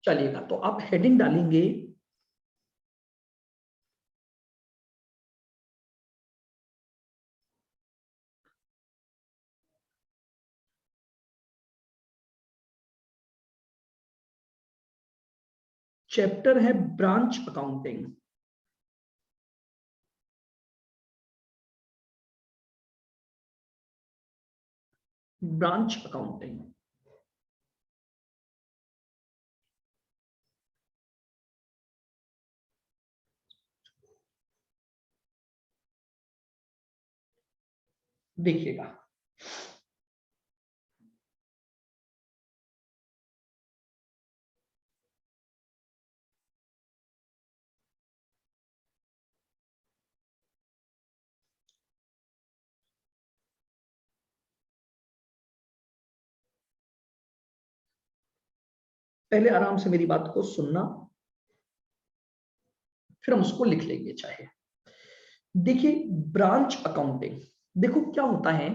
चलेगा। तो आप हेडिंग डालेंगे चैप्टर है ब्रांच अकाउंटिंग। ब्रांच अकाउंटिंग देखिएगा। पहले आराम से मेरी बात को सुनना, फिर हम उसको लिख लेंगे चाहे। देखिए ब्रांच अकाउंटिंग, देखो क्या होता है,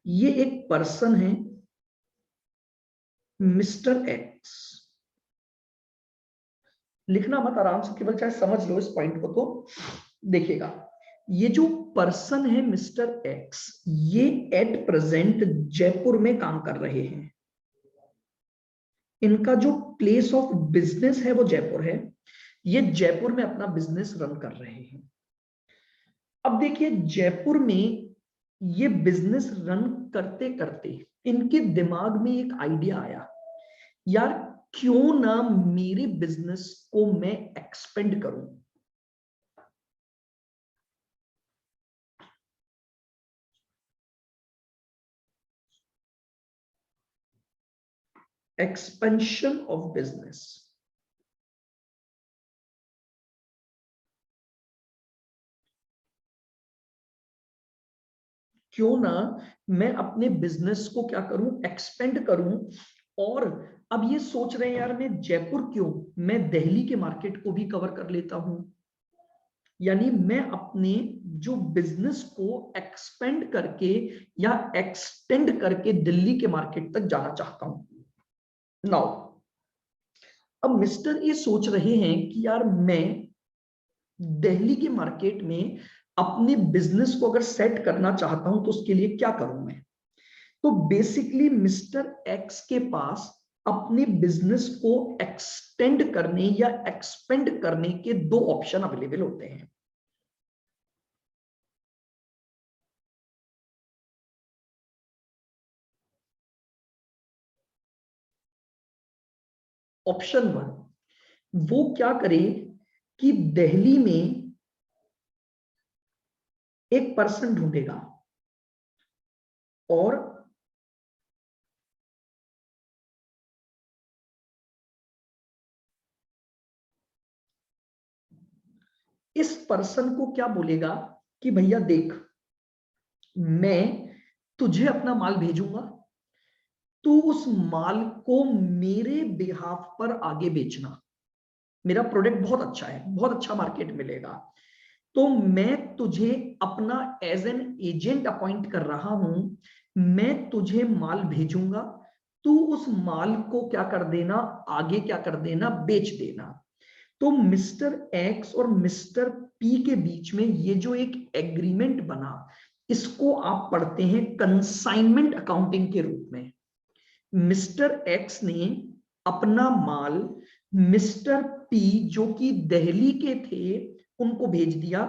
ये एक पर्सन है मिस्टर एक्स। लिखना मत, आराम से केवल चाहे समझ लो इस पॉइंट को। तो देखिएगा, ये जो पर्सन है मिस्टर एक्स, ये एट प्रेजेंट जयपुर में काम कर रहे हैं। इनका जो प्लेस ऑफ बिजनेस है वो जयपुर है। ये जयपुर में अपना बिजनेस रन कर रहे हैं। अब देखिए जयपुर में ये बिजनेस रन करते करते इनके दिमाग में एक आइडिया आया, यार क्यों ना मेरे बिजनेस को मैं एक्सपेंड करूं। एक्सपेंशन ऑफ बिजनेस, क्यों ना मैं अपने बिजनेस को क्या करूं, एक्सपेंड करूं। और अब ये सोच रहे हैं यार मैं जयपुर क्यों, मैं दिल्ली के मार्केट को भी कवर कर लेता हूं। यानी मैं अपने जो बिजनेस को एक्सपेंड करके या एक्सटेंड करके दिल्ली के मार्केट तक जाना चाहता हूं। नाउ अब मिस्टर ये सोच रहे हैं कि यार मैं दिल्ली के मार्केट में अपने बिजनेस को अगर सेट करना चाहता हूं तो उसके लिए क्या करूं मैं। तो बेसिकली मिस्टर एक्स के पास अपने बिजनेस को एक्सटेंड करने या एक्सपेंड करने के दो ऑप्शन अवेलेबल होते हैं। ऑप्शन वन, वो क्या करे कि दिल्ली में एक पर्सन ढूंढेगा और इस पर्सन को क्या बोलेगा कि भैया देख, मैं तुझे अपना माल भेजूंगा, तू उस माल को मेरे बिहाफ पर आगे बेचना। मेरा प्रोडक्ट बहुत अच्छा है, बहुत अच्छा मार्केट मिलेगा, तो मैं तुझे अपना एज एन एजेंट अपॉइंट कर रहा हूं। मैं तुझे माल भेजूंगा, तू उस माल को क्या कर देना, आगे क्या कर देना, बेच देना। तो मिस्टर एक्स और मिस्टर पी के बीच में ये जो एक एग्रीमेंट बना, इसको आप पढ़ते हैं कंसाइनमेंट अकाउंटिंग के रूप में। मिस्टर एक्स ने अपना माल मिस्टर पी जो कि दिल्ली के थे उनको भेज दिया।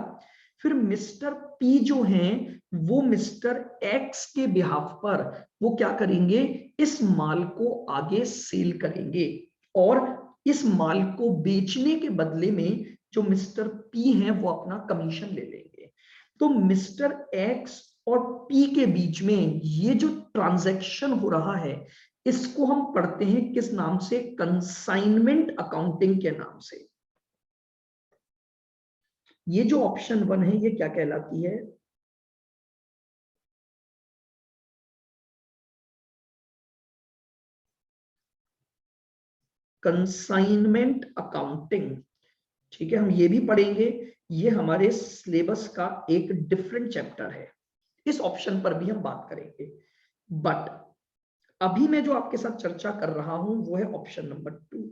फिर मिस्टर पी जो हैं वो मिस्टर एक्स के बिहाफ पर वो क्या करेंगे, इस माल को आगे सेल करेंगे और इस माल को बेचने के बदले में जो मिस्टर पी हैं वो अपना कमीशन ले लेंगे। तो मिस्टर एक्स और पी के बीच में ये जो ट्रांजैक्शन हो रहा है इसको हम पढ़ते हैं किस नाम से, कंसाइनमेंट अकाउंटिंग के नाम से। ये जो ऑप्शन वन है ये क्या कहलाती है, कंसाइनमेंट अकाउंटिंग। ठीक है, हम ये भी पढ़ेंगे, ये हमारे सिलेबस का एक डिफरेंट चैप्टर है। इस ऑप्शन पर भी हम बात करेंगे, बट अभी मैं जो आपके साथ चर्चा कर रहा हूं वो है ऑप्शन नंबर 2।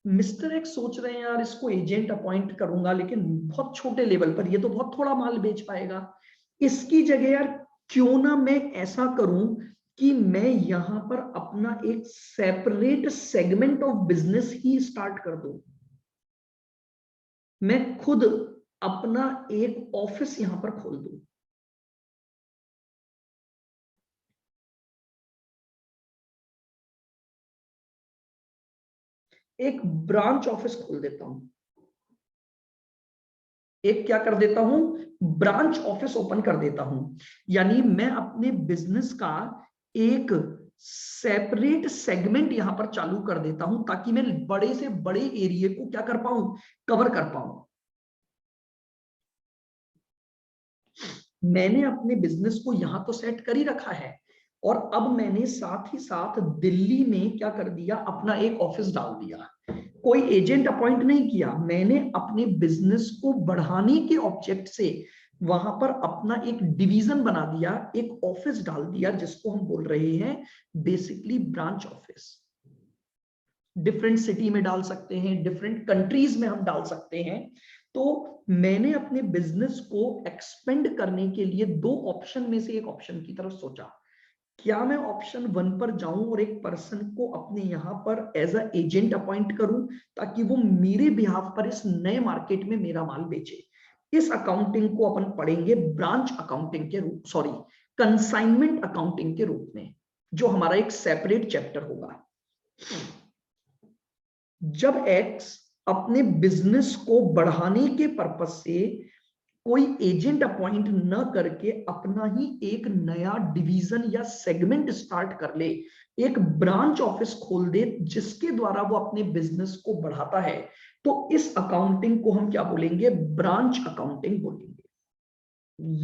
मिस्टर एक्स सोच रहे हैं यार इसको एजेंट अपॉइंट करूंगा लेकिन बहुत छोटे लेवल पर, ये तो बहुत थोड़ा माल बेच पाएगा। इसकी जगह यार क्यों ना मैं ऐसा करूं कि मैं यहां पर अपना एक separate segment of business he start कर दूं। मैं खुद अपना एक ऑफिस यहां पर खोल दूं, एक ब्रांच ऑफिस खोल देता हूं, एक क्या कर देता हूं, ब्रांच ऑफिस ओपन कर देता हूं। यानी मैं अपने बिजनेस का एक सेपरेट सेगमेंट यहां पर चालू कर देता हूं ताकि मैं बड़े से बड़े एरिया को क्या कर पाऊं, कवर कर पाऊं। मैंने अपने बिजनेस को यहां तो सेट कर ही रखा है, और अब मैंने साथ ही साथ दिल्ली में क्या कर दिया, अपना एक ऑफिस डाल दिया। कोई एजेंट अपॉइंट नहीं किया, मैंने अपने बिजनेस को बढ़ाने के ऑब्जेक्ट से वहां पर अपना एक डिवीजन बना दिया, एक ऑफिस डाल दिया जिसको हम बोल रहे हैं basically branch office. Different city में डाल सकते हैं, डिफरेंट कंट्रीज में हम डाल सकते हैं। तो मैंने अपने बिजनेस को एक्सपेंड करने के लिए दो ऑप्शन में से एक ऑप्शन की तरफ सोचा। क्या मैं ऑप्शन 1 पर जाऊं और एक पर्सन को अपने यहां पर एज अ एजेंट अपॉइंट करूं ताकि वो मेरे बिहाफ पर इस नए मार्केट में मेरा माल बेचे। इस अकाउंटिंग को अपन पढ़ेंगे ब्रांच अकाउंटिंग के रूप, सॉरी, कंसाइनमेंट अकाउंटिंग के रूप में, जो हमारा एक सेपरेट चैप्टर होगा। जब एक्स अपने बिजनेस को बढ़ाने के पर्पस से कोई एजेंट अपॉइंट न करके अपना ही एक नया डिवीजन या सेगमेंट स्टार्ट कर ले, एक ब्रांच ऑफिस खोल दे जिसके द्वारा वो अपने बिजनेस को बढ़ाता है, तो इस अकाउंटिंग को हम क्या बोलेंगे, ब्रांच अकाउंटिंग बोलेंगे।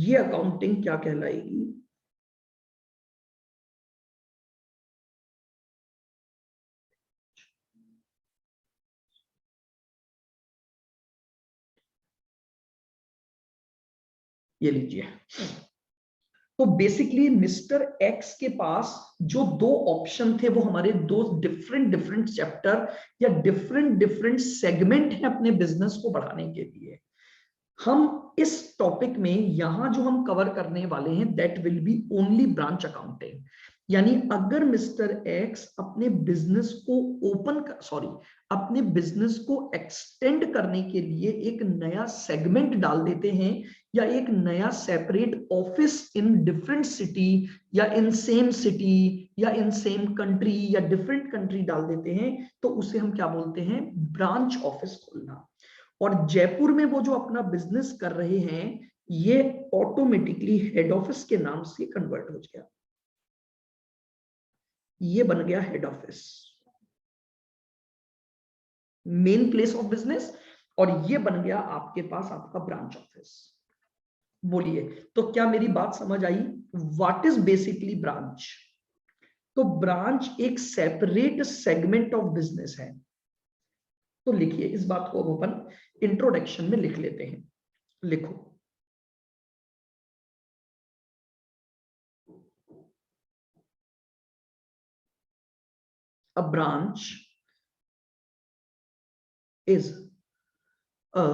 ये अकाउंटिंग क्या कहलाएगी, ये लीजिए। तो बेसिकली मिस्टर एक्स के पास जो दो ऑप्शन थे वो हमारे दो डिफरेंट डिफरेंट चैप्टर या डिफरेंट डिफरेंट सेगमेंट है अपने बिजनेस को बढ़ाने के लिए। हम इस टॉपिक में यहां जो हम कवर करने वाले हैं that will be only branch accounting. यानी अगर मिस्टर एक्स अपने बिजनेस को ओपन सॉरी अपने बिजनेस को एक्सटेंड करने के लिए एक नया सेगमेंट डाल देते हैं या एक नया separate office in different city या इन सेम सिटी या इन सेम कंट्री या डिफरेंट कंट्री डाल देते हैं, तो उसे हम क्या बोलते हैं, ब्रांच ऑफिस खोलना। और जयपुर में वो जो अपना बिजनेस कर रहे हैं ये ऑटोमेटिकली हेड ऑफिस के नाम से कन्वर्ट हो गया, ये बन गया head office, main place of business, और ये बन गया आपके पास आपका ब्रांच ऑफिस। बोलिए, तो क्या मेरी बात समझ आई, व्हाट इज बेसिकली ब्रांच। तो ब्रांच एक सेपरेट सेगमेंट ऑफ बिजनेस है। तो लिखिए इस बात को अब अपन इंट्रोडक्शन में लिख लेते हैं, लिखो, a branch is a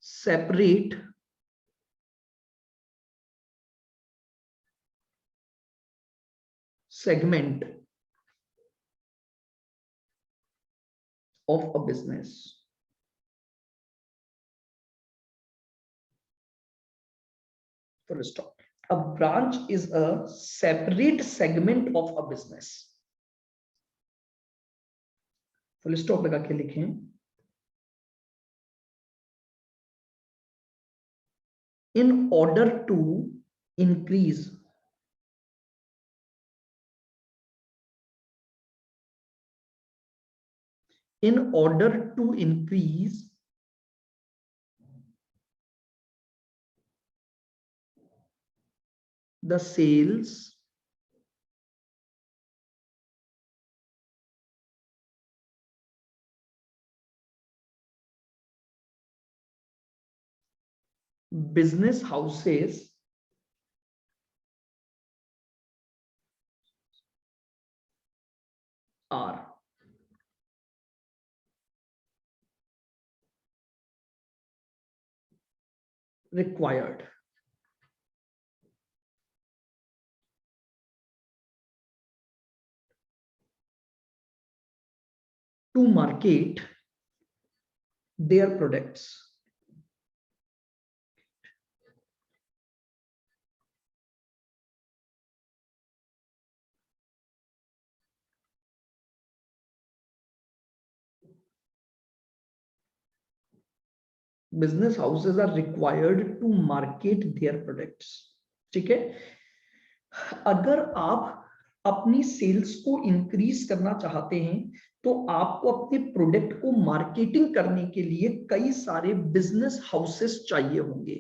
separate segment of a business. Full stop. A branch is a separate segment of a business. Full stop लगा के लिखें, in order to increase in order to increase the sales business houses are required to market their products. Business houses are required to market their products. ठीक है, अगर आप अपनी sales को increase करना चाहते हैं तो आपको अपने प्रोडक्ट को मार्केटिंग करने के लिए कई सारे बिजनेस हाउसेस चाहिए होंगे.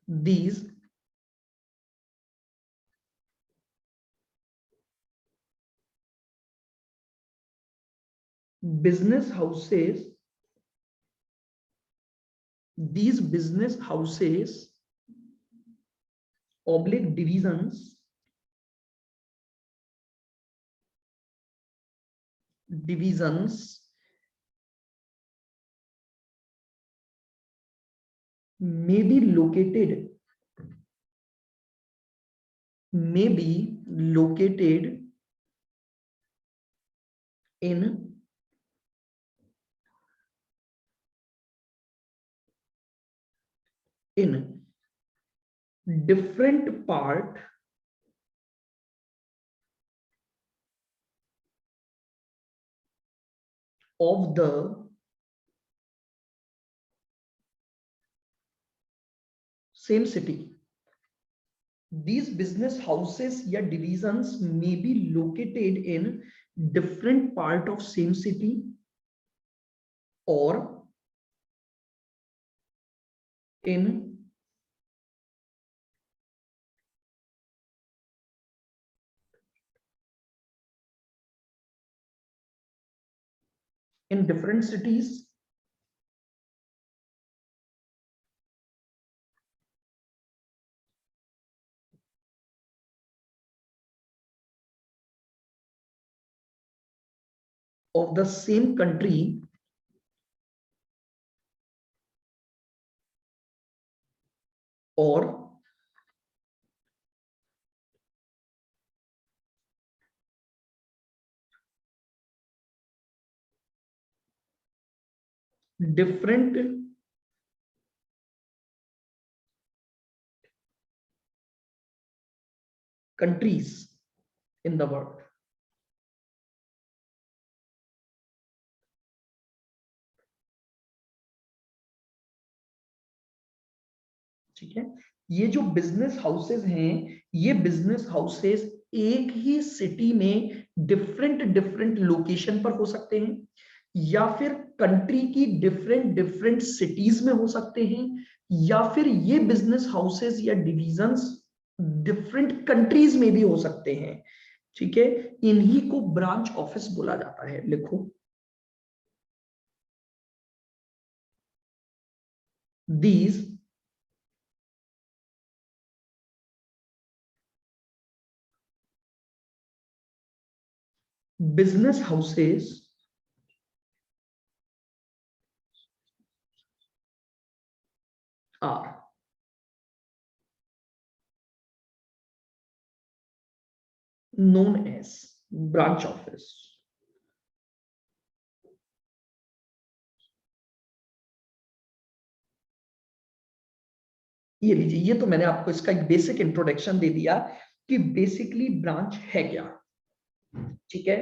These business houses oblique divisions may be located in different part of the same city. These business houses या divisions may be located in different part of same city or in different cities of the same country or different countries in the world. ठीक है, ये जो business houses हैं, ये business houses एक ही city में different location पर हो सकते हैं या फिर कंट्री की डिफरेंट सिटीज में हो सकते हैं या फिर ये बिजनेस हाउसेस या डिविजन्स डिफरेंट कंट्रीज में भी हो सकते हैं. ठीक है, इन्हीं को ब्रांच ऑफिस बोला जाता है. लिखो, these business houses are known as branch office. ये लीजिए, ये तो मैंने आपको इसका एक बेसिक इंट्रोडक्शन दे दिया कि बेसिकली ब्रांच है क्या. ठीक है,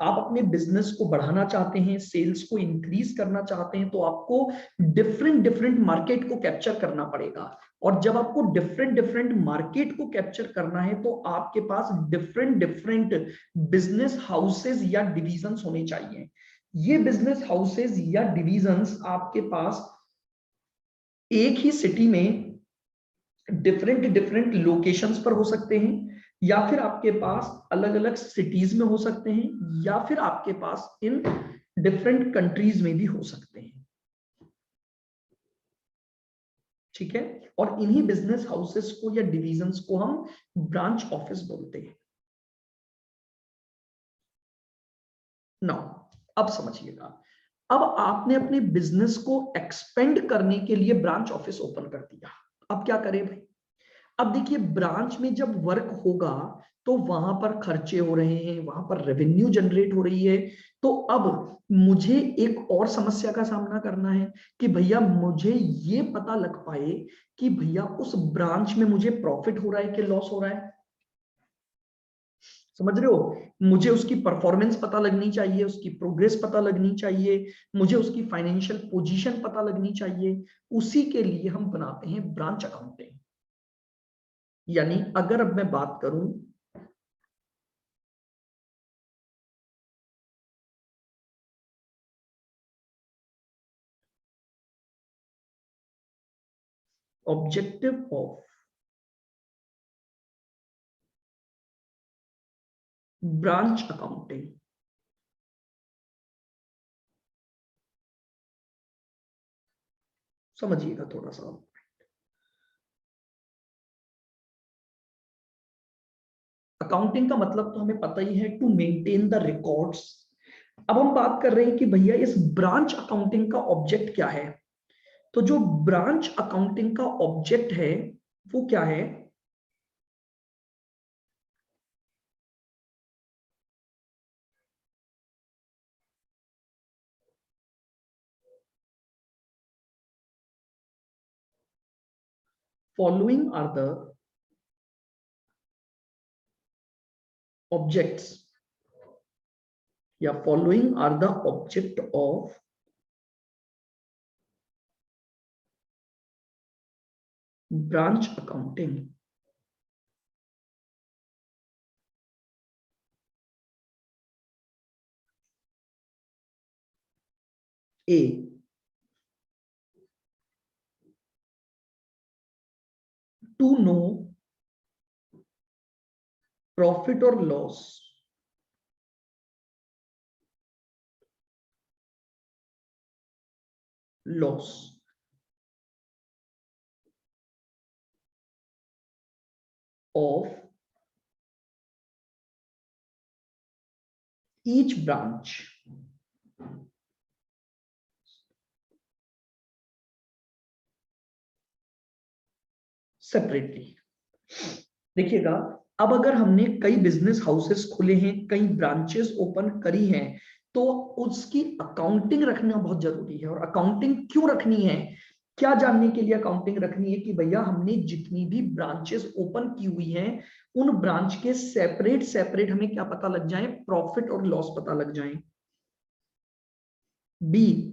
आप अपने बिजनेस को बढ़ाना चाहते हैं, सेल्स को इंक्रीज करना चाहते हैं, तो आपको डिफरेंट मार्केट को कैप्चर करना पड़ेगा और जब आपको डिफरेंट डिफरेंट मार्केट को कैप्चर करना है तो आपके पास डिफरेंट डिफरेंट बिजनेस हाउसेस या डिविजन्स होने चाहिए। ये बिजनेस हाउसेस या डिविजन्स आपके पास एक ही सिटी में डिफरेंट डिफरेंट लोकेशंस पर हो सकते हैं, या फिर आपके पास अलग अलग सिटीज में हो सकते हैं, या फिर आपके पास इन डिफरेंट कंट्रीज में भी हो सकते हैं। ठीक है, और इन्हीं बिजनेस हाउसेस को या डिविजन्स को हम ब्रांच ऑफिस बोलते हैं। नाउ अब समझिएगा, अब आपने अपने बिजनेस को एक्सपेंड करने के लिए ब्रांच ऑफिस ओपन कर दिया। अब क्या करें भाई? अब देखिए, ब्रांच में जब वर्क होगा तो वहां पर खर्चे हो रहे हैं, वहां पर रेवेन्यू जनरेट हो रही है। तो अब मुझे एक और समस्या का सामना करना है कि भैया मुझे ये पता लग पाए कि भैया उस ब्रांच में मुझे प्रॉफिट हो रहा है कि लॉस हो रहा है। समझ रहे हो? मुझे उसकी परफॉर्मेंस पता लगनी चाहिए, उसकी प्रोग्रेस पता लगनी चाहिए, मुझे उसकी फाइनेंशियल पोजीशन पता लगनी चाहिए। उसी के लिए हम बनाते हैं ब्रांच अकाउंटिंग। यानी अगर अब मैं बात करूं ऑब्जेक्टिव ऑफ ब्रांच अकाउंटिंग, समझिएगा थोड़ा सा। अकाउंटिंग का मतलब तो हमें पता ही है, टू मेंटेन द रिकॉर्ड्स। अब हम बात कर रहे हैं कि भैया इस ब्रांच अकाउंटिंग का ऑब्जेक्ट क्या है। तो जो ब्रांच अकाउंटिंग का ऑब्जेक्ट है वो क्या है? फॉलोइंग आर द ऑब्जेक्ट्स, या following are the object of branch accounting. A, to know profit और loss of each branch separately. देखिएगा, अब अगर हमने कई बिजनेस हाउसेस खुले हैं, कई ब्रांचेस ओपन करी हैं, तो उसकी अकाउंटिंग रखना बहुत जरूरी है। और अकाउंटिंग क्यों रखनी है? क्या जानने के लिए अकाउंटिंग रखनी है? कि भैया हमने जितनी भी ब्रांचेस ओपन की हुई हैं, उन ब्रांच के सेपरेट सेपरेट हमें क्या पता लग जाए? प्रॉफिट और लॉस पता लग जाए। B,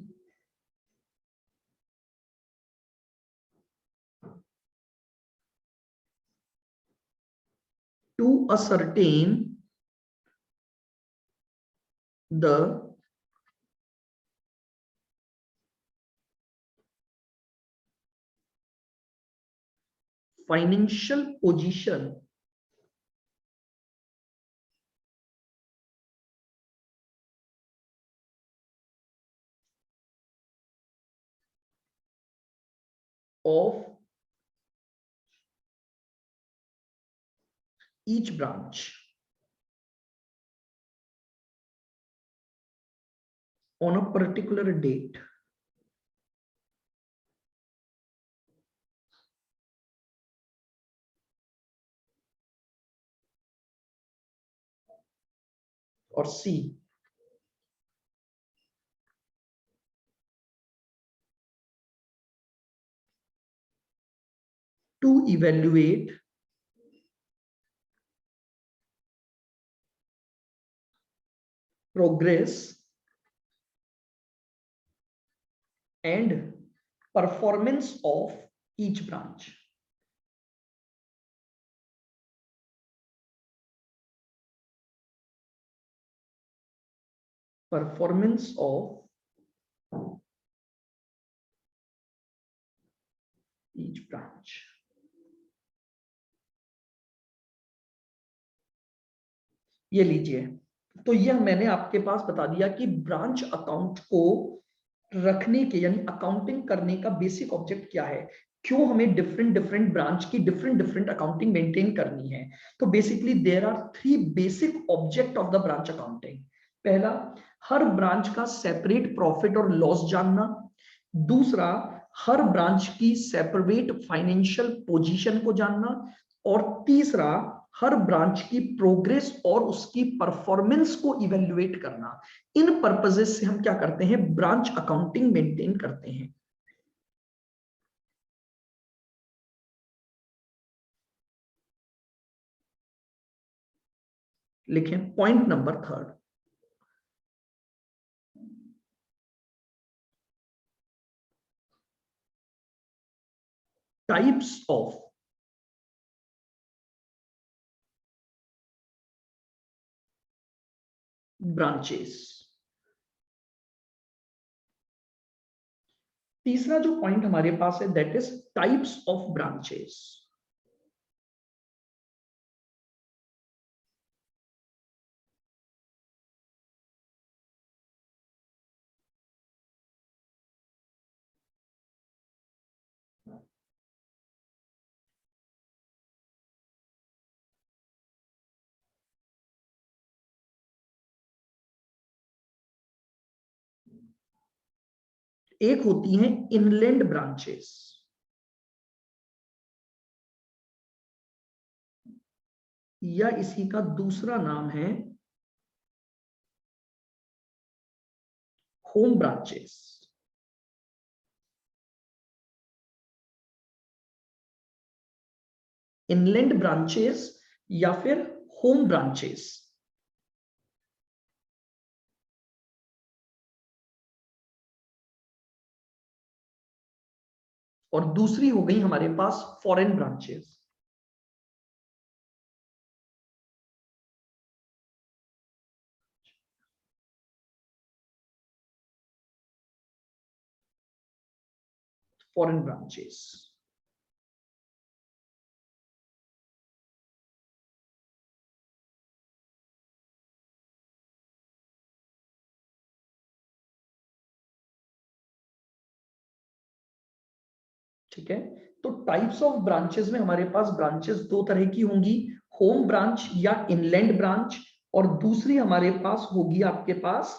to ascertain the financial position of each branch on a particular date। और C, to evaluate progress and performance of each branch. Performance of each branch. ये लीजिए, तो यह मैंने आपके पास बता दिया कि ब्रांच अकाउंट को रखने के यानी अकाउंटिंग करने का बेसिक ऑब्जेक्ट क्या है, क्यों हमें डिफरेंट डिफरेंट ब्रांच की डिफरेंट डिफरेंट अकाउंटिंग मेंटेन करनी है। तो basically there are 3 basic object of the branch accounting. पहला, हर ब्रांच का सेपरेट प्रॉफिट और लॉस जानना। दूसरा, हर ब्रांच की सेपरेट फाइनेंशियल पोजीशन को जानना। और तीसरा, हर ब्रांच की प्रोग्रेस और उसकी परफॉर्मेंस को इवेल्युएट करना। इन पर्पसेस से हम क्या करते हैं, ब्रांच अकाउंटिंग मेंटेन करते हैं। लिखें point number 3, types of branches. तीसरा जो पॉइंट हमारे पास है that is types of branches. एक होती हैं इनलैंड ब्रांचेस, या इसी का दूसरा नाम है होम ब्रांचेस। इनलैंड ब्रांचेस या फिर होम ब्रांचेस। और दूसरी हो गई हमारे पास फॉरेन ब्रांचेस। फॉरेन ब्रांचेस, ठीक है। तो टाइप्स ऑफ ब्रांचेस में हमारे पास ब्रांचेस दो तरह की होंगी, होम ब्रांच या इनलैंड ब्रांच, और दूसरी हमारे पास होगी आपके पास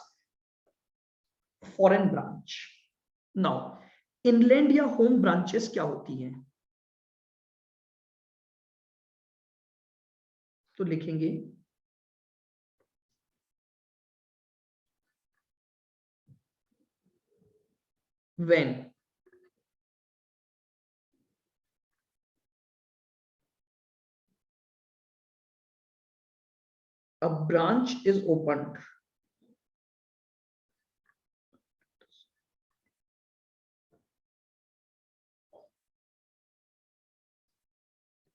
फॉरेन ब्रांच। नाउ इनलैंड या होम ब्रांचेस क्या होती हैं, तो लिखेंगे when a branch is opened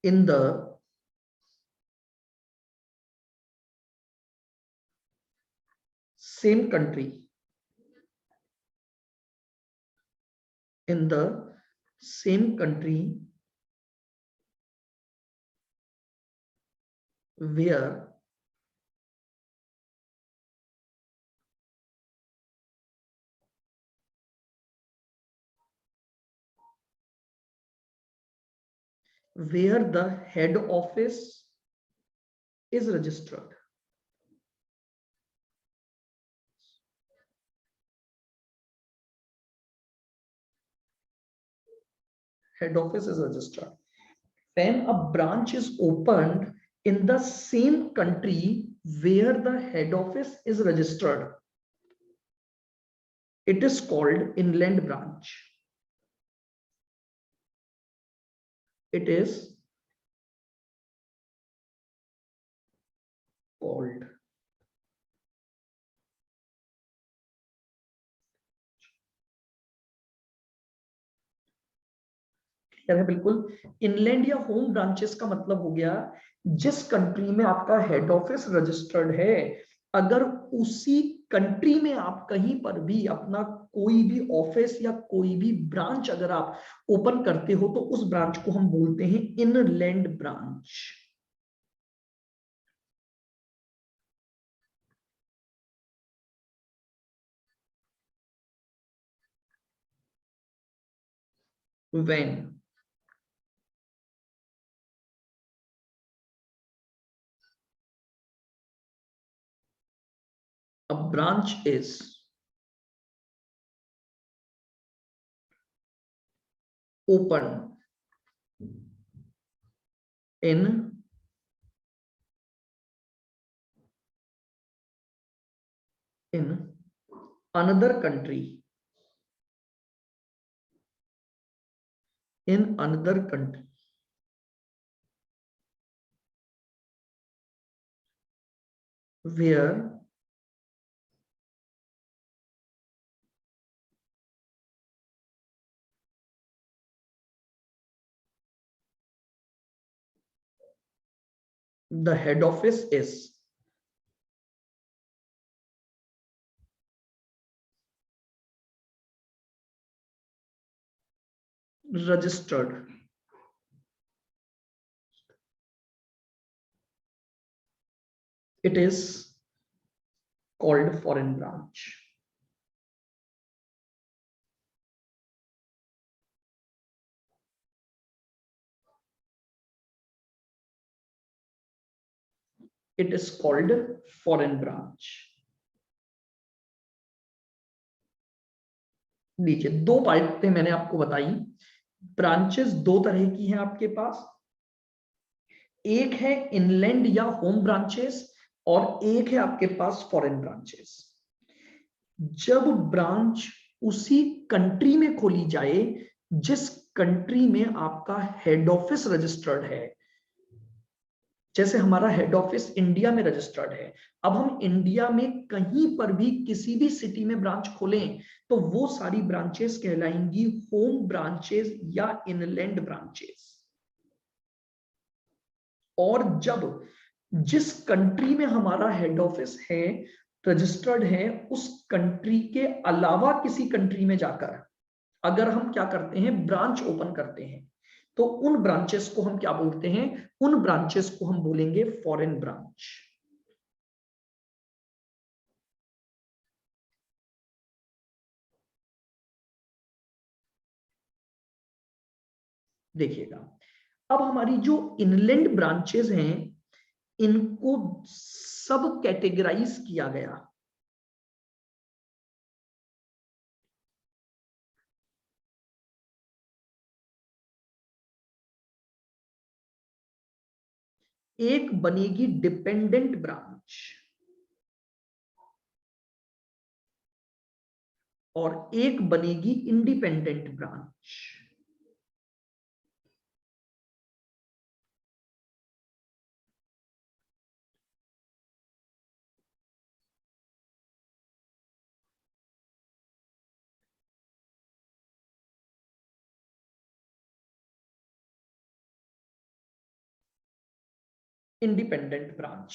in the same country, in the same country where the head office is registered. Head office is registered. When a branch is opened in the same country where the head office is registered, it is called inland branch. It is called है बिल्कुल। Inland या home branches का मतलब हो गया जिस country में आपका हेड ऑफिस रजिस्टर्ड है, अगर उसी कंट्री में आप कहीं पर भी अपना कोई भी ऑफिस या कोई भी ब्रांच अगर आप ओपन करते हो तो उस ब्रांच को हम बोलते हैं inland branch. when a branch is open in another country, in another country where the head office is registered, it is called foreign branch. It is called foreign branch. नीचे दो बातें मैंने आपको बताई। ब्रांचेस दो तरह की हैं आपके पास, एक है इनलैंड या होम ब्रांचेस और एक है आपके पास फॉरेन ब्रांचेस। जब ब्रांच उसी कंट्री में खोली जाए जिस कंट्री में आपका हेड ऑफिस रजिस्टर्ड है, जैसे हमारा हेड ऑफिस इंडिया में रजिस्टर्ड है, अब हम इंडिया में कहीं पर भी किसी भी सिटी में ब्रांच खोलें तो वो सारी ब्रांचेस कहलाएंगी होम ब्रांचेस या इनलैंड ब्रांचेस। और जब जिस कंट्री में हमारा हेड ऑफिस है रजिस्टर्ड है उस कंट्री के अलावा किसी कंट्री में जाकर अगर हम क्या करते हैं ब्रांच ओपन करते हैं तो उन ब्रांचेस को हम क्या बोलते हैं, उन ब्रांचेस को हम बोलेंगे फॉरेन ब्रांच। देखिएगा, अब हमारी जो इनलैंड ब्रांचेस हैं इनको सब कैटेगराइज किया गया। एक बनेगी डिपेंडेंट ब्रांच और एक बनेगी इंडिपेंडेंट ब्रांच। इंडिपेंडेंट ब्रांच,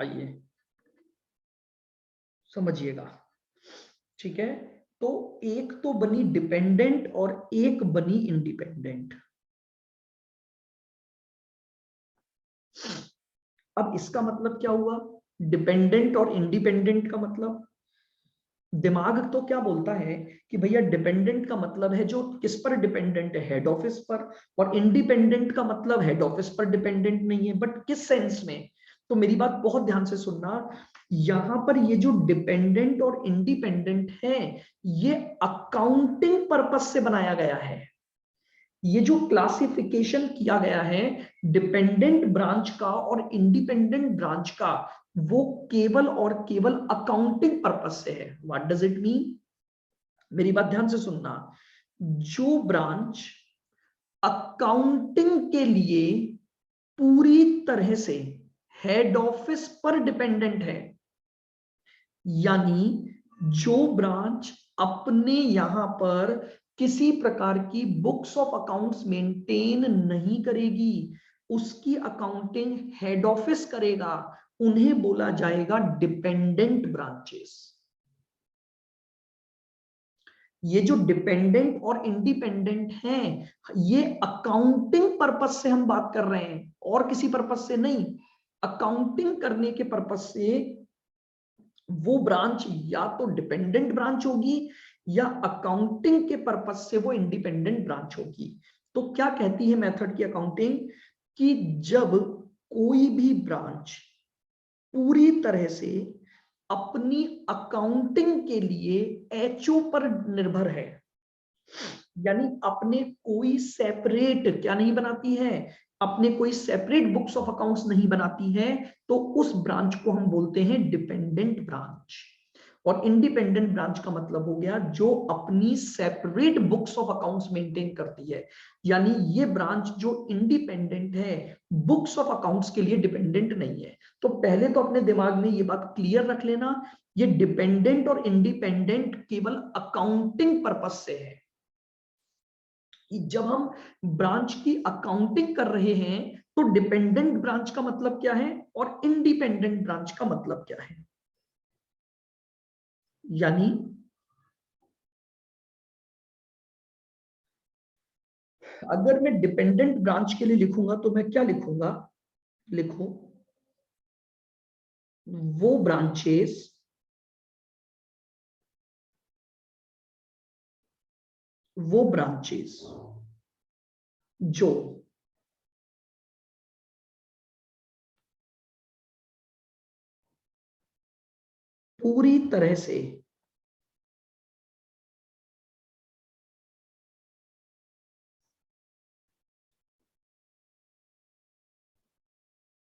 आइए समझिएगा, ठीक है। तो एक तो बनी डिपेंडेंट और एक बनी इंडिपेंडेंट। अब इसका मतलब क्या हुआ, डिपेंडेंट और इंडिपेंडेंट का मतलब, दिमाग तो क्या बोलता है कि भैया डिपेंडेंट का मतलब है जो किस पर डिपेंडेंट है, हेड ऑफिस पर, और इंडिपेंडेंट का मतलब हेड ऑफिस पर डिपेंडेंट नहीं है। बट किस सेंस में, तो मेरी बात बहुत ध्यान से सुनना, यहां पर ये जो डिपेंडेंट और इंडिपेंडेंट है ये अकाउंटिंग पर्पस से बनाया गया है। ये जो क्लासिफिकेशन किया गया है डिपेंडेंट ब्रांच का और इंडिपेंडेंट ब्रांच का, वो केवल और केवल अकाउंटिंग पर्पस से है। व्हाट डज इट मीन, मेरी बात ध्यान से सुनना, जो ब्रांच अकाउंटिंग के लिए पूरी तरह से हेड ऑफिस पर डिपेंडेंट है, यानी जो ब्रांच अपने यहां पर किसी प्रकार की बुक्स ऑफ अकाउंट्स मेंटेन नहीं करेगी, उसकी अकाउंटिंग हेड ऑफिस करेगा, उन्हें बोला जाएगा डिपेंडेंट ब्रांचेस। ये जो डिपेंडेंट और इंडिपेंडेंट हैं, ये अकाउंटिंग पर्पस से हम बात कर रहे हैं और किसी पर्पस से नहीं। अकाउंटिंग करने के पर्पस से वो ब्रांच या तो डिपेंडेंट ब्रांच होगी या अकाउंटिंग के पर्पस से वो इंडिपेंडेंट ब्रांच होगी। तो क्या कहती है मेथड की अकाउंटिंग, कि जब कोई भी ब्रांच पूरी तरह से अपनी अकाउंटिंग के लिए एचओ पर निर्भर है, यानी अपने कोई सेपरेट क्या नहीं बनाती है, अपने कोई सेपरेट बुक्स ऑफ अकाउंट्स नहीं बनाती है, तो उस ब्रांच को हम बोलते हैं डिपेंडेंट ब्रांच। और इंडिपेंडेंट ब्रांच का मतलब हो गया जो अपनी separate books of accounts maintain करती है। यानी ये ब्रांच जो इंडिपेंडेंट है, बुक्स ऑफ अकाउंट्स के लिए डिपेंडेंट नहीं है। तो पहले तो अपने दिमाग में ये बात क्लियर रख लेना, ये डिपेंडेंट और इंडिपेंडेंट केवल अकाउंटिंग पर्पस से है। कि जब हम ब्रांच की अकाउंटिंग कर रहे हैं तो डिपेंडेंट ब्रांच का मतलब क्या है और इंडिपेंडेंट ब्रांच का मतलब क्या है। यानी अगर मैं डिपेंडेंट ब्रांच के लिए लिखूंगा तो मैं क्या लिखूंगा, लिखो वो ब्रांचेस वो ब्रांचेस जो पूरी तरह से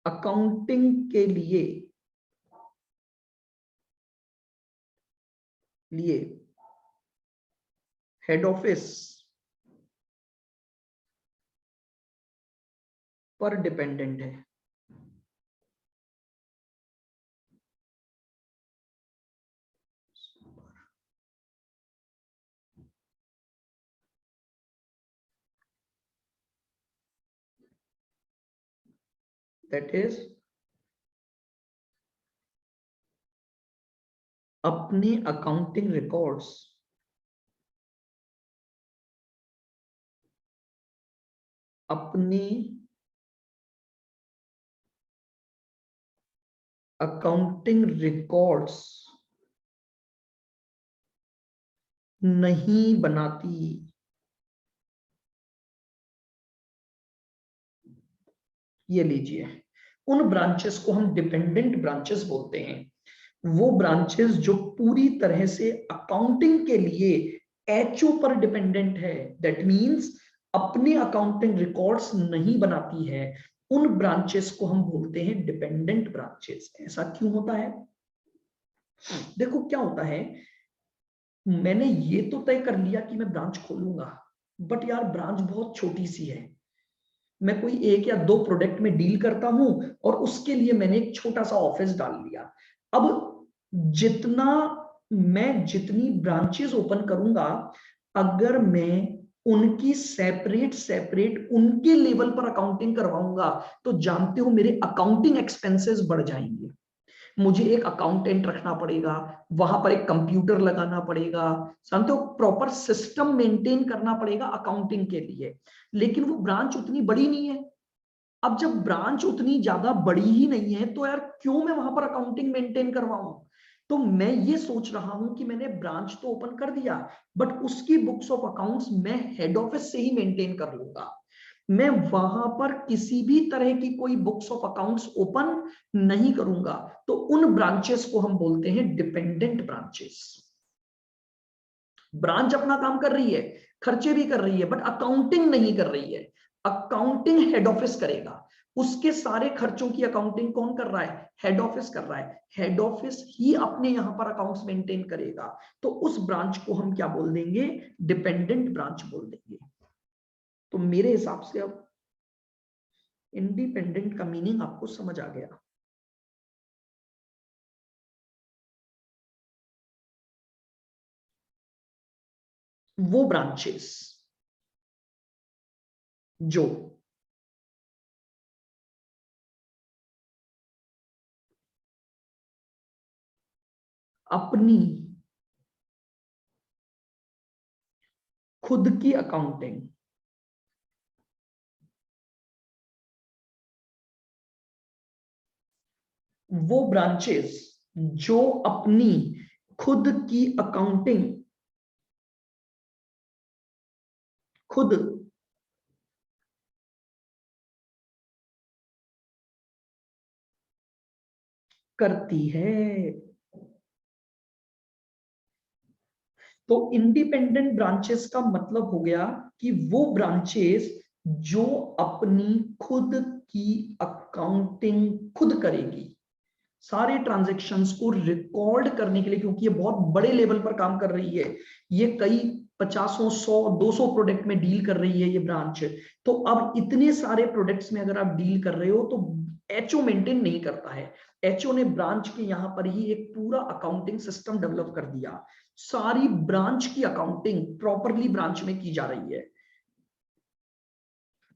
अकाउंटिंग के लिए हेड ऑफिस पर डिपेंडेंट है। दैट इज अपने अकाउंटिंग रिकॉर्ड्स अपने अकाउंटिंग रिकॉर्ड्स नहीं बनाती। ये लीजिए, उन ब्रांचेस को हम डिपेंडेंट ब्रांचेस बोलते हैं। वो ब्रांचेस जो पूरी तरह से अकाउंटिंग के लिए एचओ पर डिपेंडेंट है, दैट मींस अपने अकाउंटिंग रिकॉर्ड्स नहीं बनाती है, उन ब्रांचेस को हम बोलते हैं डिपेंडेंट ब्रांचेस। ऐसा क्यों होता है? देखो क्या होता है, मैंने ये तो तय कर लिया कि मैं ब्रांच खोलूंगा, बट यार ब्रांच बहुत छोटी सी है, मैं कोई एक या दो प्रोडक्ट में डील करता हूं और उसके लिए मैंने एक छोटा सा ऑफिस डाल लिया। अब जितना मैं जितनी ब्रांचेस ओपन करूंगा, अगर मैं उनकी सेपरेट सेपरेट उनके लेवल पर अकाउंटिंग करवाऊंगा तो जानते हो मेरे अकाउंटिंग एक्सपेंसेस बढ़ जाएंगे। मुझे एक अकाउंटेंट रखना पड़ेगा, वहां पर एक कंप्यूटर लगाना पड़ेगा, समझते हो, प्रॉपर सिस्टम मेंटेन करना पड़ेगा अकाउंटिंग के लिए। लेकिन वो ब्रांच उतनी बड़ी नहीं है। अब जब ब्रांच उतनी ज्यादा बड़ी ही नहीं है तो यार क्यों मैं वहां पर अकाउंटिंग मेंटेन करवाऊं। तो मैं ये सोच रहा हूं कि मैंने ब्रांच तो ओपन कर दिया, बट उसकी बुक्स ऑफ अकाउंट्स मैं हेड ऑफिस से ही मेंटेन कर लूंगा। मैं वहां पर किसी भी तरह की कोई बुक्स ऑफ अकाउंट्स ओपन नहीं करूंगा। तो उन ब्रांचेस को हम बोलते हैं डिपेंडेंट ब्रांचेस। ब्रांच अपना काम कर रही है, खर्चे भी कर रही है, बट अकाउंटिंग नहीं कर रही है। अकाउंटिंग हेड ऑफिस करेगा, उसके सारे खर्चों की अकाउंटिंग कौन कर रहा है? हेड ऑफिस कर रहा है। हेड ऑफिस ही अपने यहां पर अकाउंट्स मेंटेन करेगा। तो उस ब्रांच को हम क्या बोल देंगे? डिपेंडेंट ब्रांच बोल देंगे। तो मेरे हिसाब से अब इंडिपेंडेंट का मीनिंग आपको समझ आ गया। वो ब्रांचेस जो अपनी खुद की अकाउंटिंग, वो ब्रांचेस जो अपनी खुद की अकाउंटिंग खुद करती है। तो इंडिपेंडेंट ब्रांचेस का मतलब हो गया कि वो ब्रांचेस जो अपनी खुद की अकाउंटिंग खुद करेगी, सारे ट्रांजैक्शंस को रिकॉर्ड करने के लिए, क्योंकि ये बहुत बड़े लेवल पर काम कर रही है, ये कई 50, 100, 200 प्रोडक्ट में डील कर रही है ये ब्रांच। तो अब इतने सारे प्रोडक्ट्स में अगर आप डील कर रहे हो तो एचओ मेंटेन नहीं करता है। एचओ ने ब्रांच के यहां पर ही एक पूरा अकाउंटिंग सिस्टम डेवलप कर दिया, सारी ब्रांच की अकाउंटिंग प्रॉपरली ब्रांच में की जा रही है।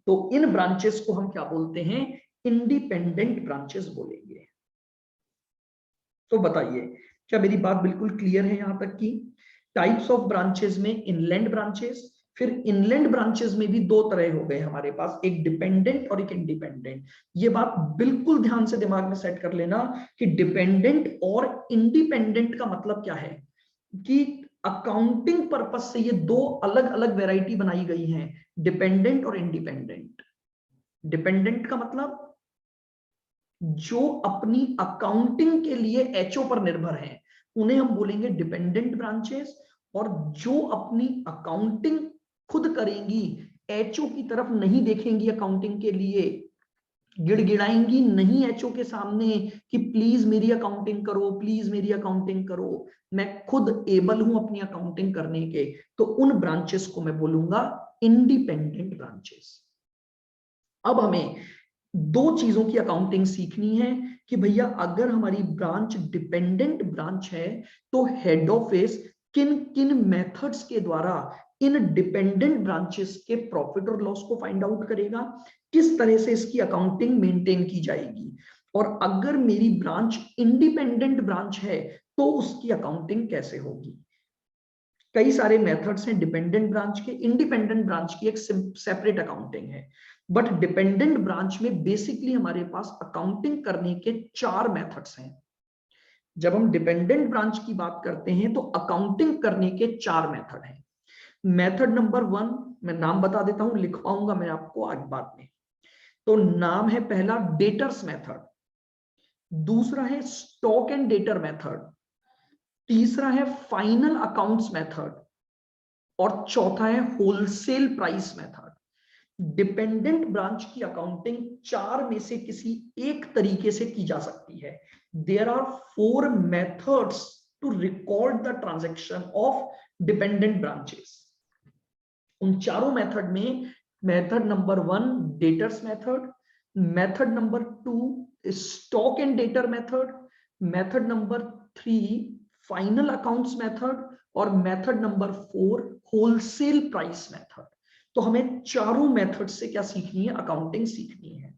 तो इन ब्रांचेस को हम क्या बोलते हैं? इंडिपेंडेंट ब्रांचेस बोलेंगे। तो बताइए, क्या मेरी बात बिल्कुल क्लियर है यहां तक की? टाइप्स ऑफ ब्रांचेस में इनलैंड ब्रांचेस, फिर इनलैंड ब्रांचेस में भी दो तरह हो गए हमारे पास, एक डिपेंडेंट और एक इंडिपेंडेंट। ये बात बिल्कुल ध्यान से दिमाग में सेट कर लेना कि डिपेंडेंट और इंडिपेंडेंट का मतलब क्या है, कि अकाउंटिंग पर्पस से ये दो अलग अलग वैरायटी बनाई गई हैं, डिपेंडेंट और इंडिपेंडेंट। डिपेंडेंट का मतलब जो अपनी अकाउंटिंग के लिए एचओ पर निर्भर हैं, उन्हें हम बोलेंगे डिपेंडेंट ब्रांचेस। और जो अपनी अकाउंटिंग खुद करेंगी, एचओ की तरफ नहीं देखेंगी अकाउंटिंग के लिए, गिड़गिड़ाएंगी नहीं एचओ के सामने कि प्लीज मेरी अकाउंटिंग करो, प्लीज मेरी अकाउंटिंग करो, मैं खुद एबल हूं अपनी अकाउंटिंग करने के, तो उन ब्रांचेस को मैं बोलूंगा इंडिपेंडेंट ब्रांचेस। अब हमें दो चीजों की अकाउंटिंग सीखनी है कि भैया अगर हमारी ब्रांच डिपेंडेंट ब्रांच है तो हेड ऑफिस किन किन मेथड्स के द्वारा इन डिपेंडेंट ब्रांचेस के प्रॉफिट और लॉस को फाइंड आउट करेगा, किस तरह से इसकी अकाउंटिंग मेंटेन की जाएगी। और अगर मेरी ब्रांच इंडिपेंडेंट ब्रांच है तो उसकी अकाउंटिंग कैसे होगी। कई सारे मेथड्स हैं डिपेंडेंट ब्रांच के, इंडिपेंडेंट ब्रांच की एक सेपरेट अकाउंटिंग है, बट डिपेंडेंट ब्रांच में बेसिकली हमारे पास अकाउंटिंग करने के 4 मेथड्स हैं। जब हम डिपेंडेंट ब्रांच की बात करते हैं तो अकाउंटिंग करने के 4 मेथड हैं। मेथड नंबर 1, मैं नाम बता देता हूं, लिख पाऊंगा मैं आपको आगे बाद में। तो नाम है पहला डेटर्स मेथड, दूसरा है स्टॉक एंड डेटर मेथड, तीसरा है फाइनल अकाउंट्स मेथड, और चौथा है wholesale price method. Dependent branch की अकाउंटिंग 4 में से किसी एक तरीके से की जा सकती है। There are 4 methods to record the transaction of dependent branches. उन चारों मेथड में method number 1 debtors method, method number 2 stock and debtor method, method number 3 final accounts method, और method number 4 wholesale price method. तो हमें चारों method से क्या सीखनी है? अकाउंटिंग सीखनी है।